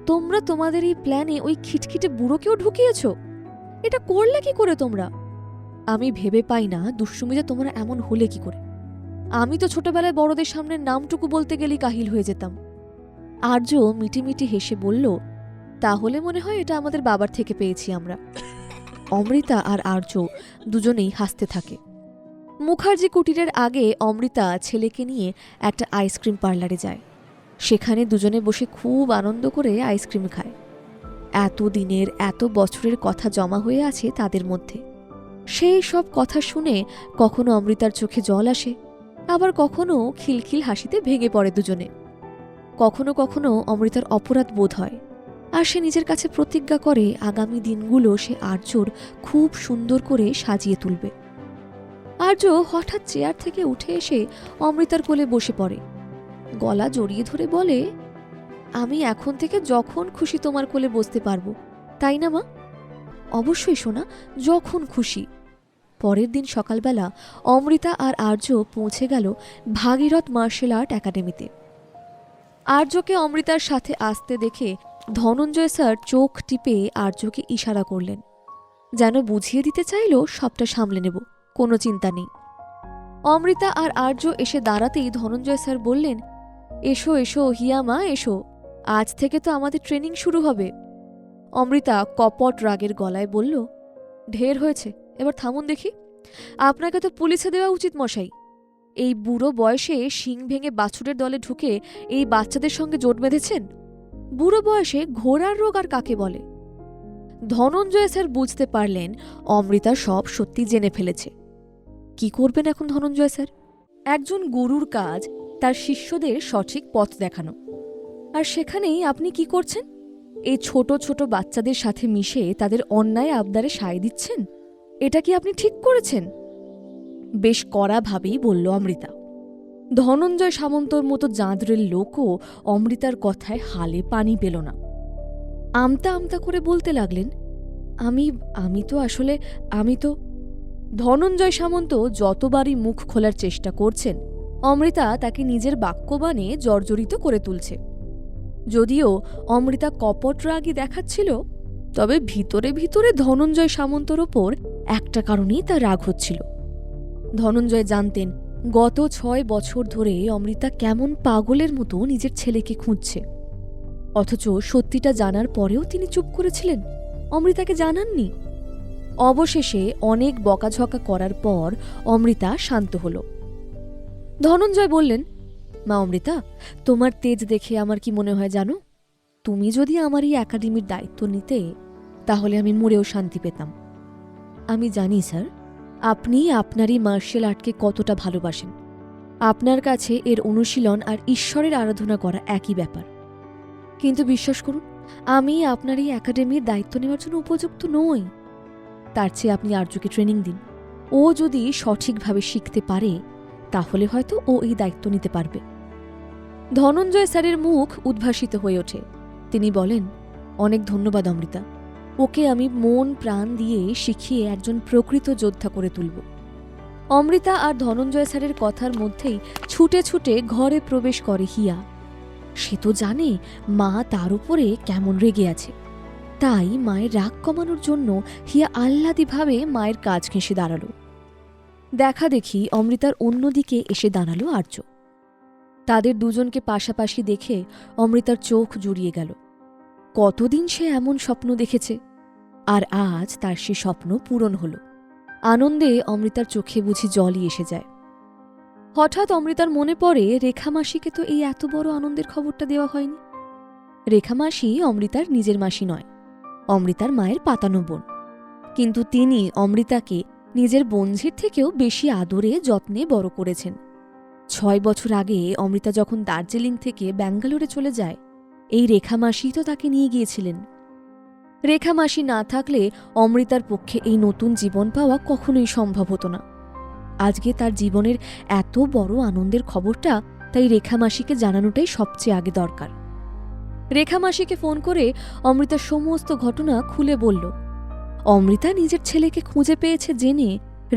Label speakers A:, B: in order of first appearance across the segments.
A: তোমরা তোমাদের এই প্ল্যানে ওই খিটখিটে বুড়োকেও ঢুকিয়েছ? এটা করলে কি করে তোমরা? আমি ভেবে পাই না দুষ্টুমি যে তোমরা এমন হলে কি করে। আমি তো ছোটবেলায় বড়দের সামনে নামটুকু বলতে গেলেই কাহিল হয়ে যেতাম। আর্য মিটিমিটি হেসে বলল, তাহলে মনে হয় এটা আমাদের বাবার থেকে পেয়েছি আমরা। অমৃতা আর আর্য দুজনেই হাসতে থাকে। মুখার্জি কুটিরের আগে অমৃতা ছেলেকে নিয়ে একটা আইসক্রিম পার্লারে যায়। সেখানে দুজনে বসে খুব আনন্দ করে আইসক্রিম খায়। এত দিনের এত বছরের কথা জমা হয়ে আছে তাদের মধ্যে। সেই সব কথা শুনে কখনো অমৃতার চোখে জল আসে, আবার কখনো খিলখিল হাসিতে ভেঙে পড়ে দুজনে। কখনো কখনো অমৃতার অপরাধ বোধ হয়, আর সে নিজের কাছে প্রতিজ্ঞা করে আগামী দিনগুলো সে আর্যর খুব সুন্দর করে সাজিয়ে তুলবে। আর্য হঠাৎ চেয়ার থেকে উঠে এসে অমৃতার কোলে বসে পড়ে, গলা জড়িয়ে ধরে বলে, আমি এখন থেকে যখন খুশি তোমার কোলে বসতে পারবো, তাই না মা? অবশ্যই সোনা, যখন খুশি। পরের দিন সকালবেলা অমৃতা আর আর্য পৌঁছে গেল ভাগীরথ মার্শাল আর্ট একাডেমিতে। আর্যকে অমৃতার সাথে আসতে দেখে ধনঞ্জয় স্যার চোখ টিপে আর্যকে ইশারা করলেন, যেন বুঝিয়ে দিতে চাইল সবটা সামলে নেব, কোনো চিন্তা নেই। অমৃতা আর আর্য এসে দাঁড়াতেই ধনঞ্জয় স্যার বললেন, এসো এসো হিয়া মা, এসো, আজ থেকে তো আমাদের ট্রেনিং শুরু হবে। অমৃতা কপট রাগের গলায় বলল, ঢের হয়েছে, এবার থামুন দেখি। আপনাকে তো পুলিশে দেওয়া উচিত মশাই। এই বুড়ো বয়সে শিং ভেঙে বাছুরের দলে ঢুকে এই বাচ্চাদের সঙ্গে জোট বেঁধেছেন। বুড়ো বয়সে ঘোড়ার রোগ আর কাকে বলে? ধনঞ্জয় স্যার বুঝতে পারলেন অমৃতা সব সত্যি জেনে ফেলেছে। কি করবেন এখন ধনঞ্জয় স্যার? একজন গুরুর কাজ তার শিষ্যদের সঠিক পথ দেখানো, আর সেখানেই আপনি কি করছেন? এই ছোট ছোট বাচ্চাদের সাথে মিশে তাদের অন্যায় আবদারে সায় দিচ্ছেন। এটা কি আপনি ঠিক করেছেন? বেশ কড়াভাবেই বলল অমৃতা। ধনঞ্জয় সামন্তর মতো জাঁদরের লোকও অমৃতার কথায় হালে পানি পেল না। আমতা আমতা করে বলতে লাগলেন, আমি তো। ধনঞ্জয় সামন্ত যতবারই মুখ খোলার চেষ্টা করছেন, অমৃতা তাকে নিজের বাক্যবাণে জর্জরিত করে তুলছে। যদিও অমৃতা কপট রাগই দেখাচ্ছিল, তবে ভিতরে ভিতরে ধনঞ্জয় সামন্তর ওপর একটা কারণেই তার রাগ হচ্ছিল। ধনঞ্জয় জানতেন গত 6 বছর ধরে অমৃতা কেমন পাগলের মতো নিজের ছেলেকে খুঁজছে, অথচ সত্যিটা জানার পরেও তিনি চুপ করেছিলেন, অমৃতাকে জানাননি। অবশেষে অনেক বকাঝকা করার পর অমৃতা শান্ত হল। ধনঞ্জয় বললেন, মা অমৃতা, তোমার তেজ দেখে আমার কি মনে হয় জানো? তুমি যদি আমার এই একাডেমির দায়িত্ব নিতে, তাহলে আমি মরেও শান্তি পেতাম। আমি জানি স্যার, আপনি আপনারই মার্শাল আর্টকে কতটা ভালোবাসেন। আপনার কাছে এর অনুশীলন আর ঈশ্বরের আরাধনা করা একই ব্যাপার। কিন্তু বিশ্বাস করুন, আমি আপনার এই একাডেমির দায়িত্ব নেওয়ার জন্য উপযুক্ত নই। তার চেয়ে আপনি আর্যকে ট্রেনিং দিন। ও যদি সঠিকভাবে শিখতে পারে, তাহলে হয়তো ও এই দায়িত্ব নিতে পারবে। ধনঞ্জয় স্যারের মুখ উদ্ভাসিত হয়ে ওঠে। তিনি বলেন, অনেক ধন্যবাদ অমৃতা, ওকে আমি মন প্রাণ দিয়ে শিখিয়ে একজন প্রকৃত যোদ্ধা করে তুলব। অমৃতা আর ধনঞ্জয় স্যারের কথার মধ্যেই ছুটে ছুটে ঘরে প্রবেশ করে হিয়া। সে তো জানে মা তার উপরে কেমন রেগে আছে, তাই মায়ের রাগ কমানোর জন্য হিয়া আহ্লাদিভাবে মায়ের কাজ ঘেঁষে দাঁড়াল। দেখা দেখি অমৃতার অন্যদিকে এসে দাঁড়ালো আর্য। তাদের দুজনকে পাশাপাশি দেখে অমৃতার চোখ জুড়িয়ে গেল। কতদিন সে এমন স্বপ্ন দেখেছে, আর আজ তার সে স্বপ্ন পূরণ হল। আনন্দে অমৃতার চোখে বুঝি জলই এসে যায়। হঠাৎ অমৃতার মনে পড়ে, রেখামাসিকে তো এই এত বড় আনন্দের খবরটা দেওয়া হয়নি। রেখামাসি অমৃতার নিজের মাসি নয়, অমৃতার মায়ের পাতানো বোন, কিন্তু তিনি অমৃতাকে নিজের বোনঝির থেকেও বেশি আদরে যত্নে বড় করেছেন। 6 বছর আগে অমৃতা যখন দার্জিলিং থেকে ব্যাঙ্গালোরে চলে যায়, এই রেখামাসি তো তাকে নিয়ে গিয়েছিলেন। রেখামাসি না থাকলে অমৃতার পক্ষে এই নতুন জীবন পাওয়া কখনোই সম্ভব হতো না। আজকে তার জীবনের এত বড় আনন্দের খবরটা তাই রেখামাসিকে জানানোটাই সবচেয়ে আগে দরকার। রেখামাসিকে ফোন করে অমৃতার সমস্ত ঘটনা খুলে বলল। অমৃতা নিজের ছেলেকে খুঁজে পেয়েছে জেনে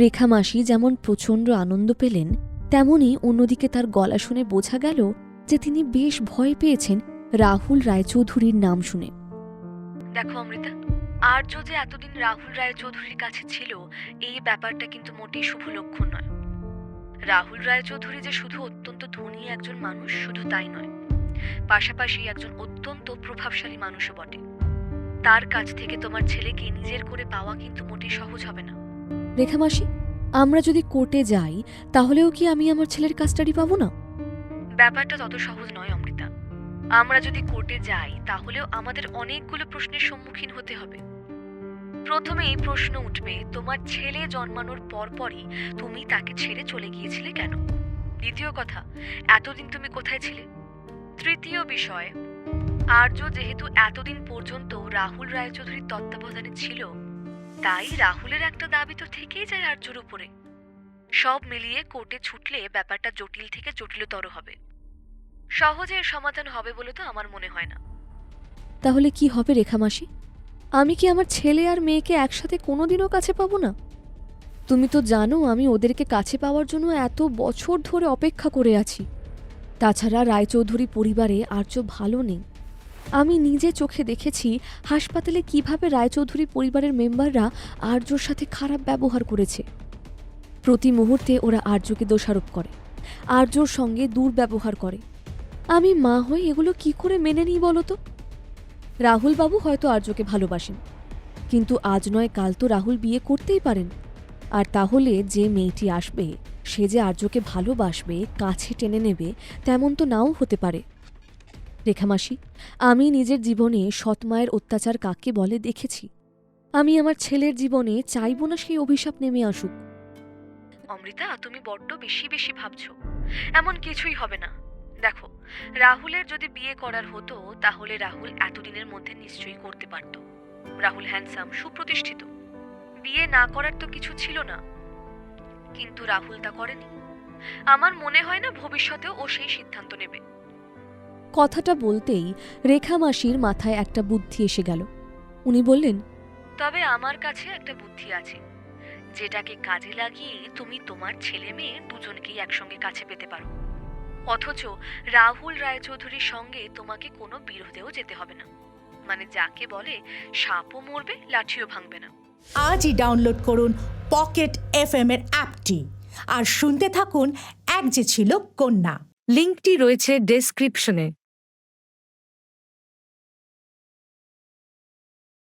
A: রেখামাসি যেমন প্রচণ্ড আনন্দ পেলেন, তেমনি অন্যদিকে তার গলা শুনে বোঝা গেল যে তিনি বেশ ভয় পেয়েছেন রাহুল রায়চৌধুরীর নাম শুনে। দেখো অমৃতা, আর্য যে এতদিন রাহুল রায়চৌধুরীর কাছে ছিল এই ব্যাপারটা কিন্তু মোটেই শুভ লক্ষণ নয়। রাহুল রায়চৌধুরী যে শুধু অত্যন্ত ধনী একজন মানুষ শুধু তাই নয়, পাশাপাশি একজন অত্যন্ত প্রভাবশালী মানুষও বটে। তার কাছ থেকে তোমার ছেলেকে নিজের করে পাওয়া কিন্তু মোটেই সহজ হবে না। রেখা মাসি, আমরা যদি কোর্টে যাই তাহলেও কি আমি আমার ছেলের কাস্টাডি পাবো না? ব্যাপারটা তত সহজ নয় অমৃতা। আমরা যদি কোর্টে যাই তাহলেও আমাদের অনেকগুলো প্রশ্নের সম্মুখীন হতে হবে। প্রথমে এই প্রশ্ন উঠবে, তোমার ছেলে জন্মানোর পরপরই তুমি তাকে ছেড়ে চলে গিয়েছিলে কেন? দ্বিতীয় কথা, এতদিন তুমি কোথায় ছিলে? তৃতীয় বিষয়, আর্য যেহেতু এতদিন পর্যন্ত রাহুল রায়চৌধুরীর তত্ত্বাবধানে ছিল, তাই রাহুলের একটা দাবি তো থেকেই যায় আর্যর উপরে। সব মিলিয়ে কোর্টে ছুটলে ব্যাপারটা জটিল থেকে জটিলতর হবে। সহজে এর সমাধান হবে বলে তো আমার মনে হয় না। তাহলে কি হবে রেখা মাসি? আমি কি আমার ছেলে আর মেয়েকে একসাথে কোনোদিনও কাছে পাবো না? তুমি তো জানো আমি ওদেরকে কাছে পাওয়ার জন্য এত বছর ধরে অপেক্ষা করে আছি। তাছাড়া রায়চৌধুরী পরিবারে আর্য ভালো নেই। আমি নিজে চোখে দেখেছি হাসপাতালে কিভাবে রায়চৌধুরী পরিবারের মেম্বাররা আর্যর সাথে খারাপ ব্যবহার করেছে। প্রতি মুহূর্তে ওরা আর্যকে দোষারোপ করে, আর্যর সঙ্গে দুর্ব্যবহার করে। আমি মা হয়ে এগুলো কি করে মেনে নিই বলো তো? রাহুল বাবু হয়তো আর্যকে ভালোবাসেন, কিন্তু আজ নয় কাল তো রাহুল বিয়ে করতেই পারেন। আর তাহলে যে মেয়েটি আসবে সে যে আর্যকে ভালোবাসবে, কাছে টেনে নেবে, তেমন তো নাও হতে পারে। রেখামাসি, আমি নিজের জীবনে সৎমায়ের অত্যাচার কাকে বলে দেখেছি। আমি আমার ছেলের জীবনে চাইব না সেই অভিশাপ নেমে আসুক। অমৃতা, তুমি বড্ড বেশি বেশি ভাবছো। এমন কিছুই হবে না। দেখো, রাহুলের যদি বিয়ে করার হতো তাহলে রাহুল এতদিনের মধ্যে নিশ্চয়ই করতে পারত। রাহুল হ্যান্ডসাম, সুপ্রতিষ্ঠিত, বিয়ে না করার তো কিছু ছিল না। কিন্তু রাহুল তা করেনি। আমার মনে হয় না ভবিষ্যতেও ও সেই সিদ্ধান্ত নেবে। কথাটা বলতেই রেখা মাসির মাথায় একটা বুদ্ধি এসে গেল। উনি বললেন, তবে আমার কাছে একটা বুদ্ধি আছে, যেটাকে কাজে লাগিয়ে তুমি তোমার ছেলে মেয়ে দুজনকেই একসঙ্গে কাছে পেতে পারো। অথচ রাহুল রায়চৌধুরীর সঙ্গে তোমাকে কোনো বিরোধেও যেতে হবে না। মানে যাকে বলে সাপও মরবে লাঠিও ভাঙবে না।
B: আজই ডাউনলোড করুন পকেট এফএম এর অ্যাপটি আর শুনতে থাকুন এক যে ছিল কন্যা।
C: লিংকটি রয়েছে ডেসক্রিপশনে।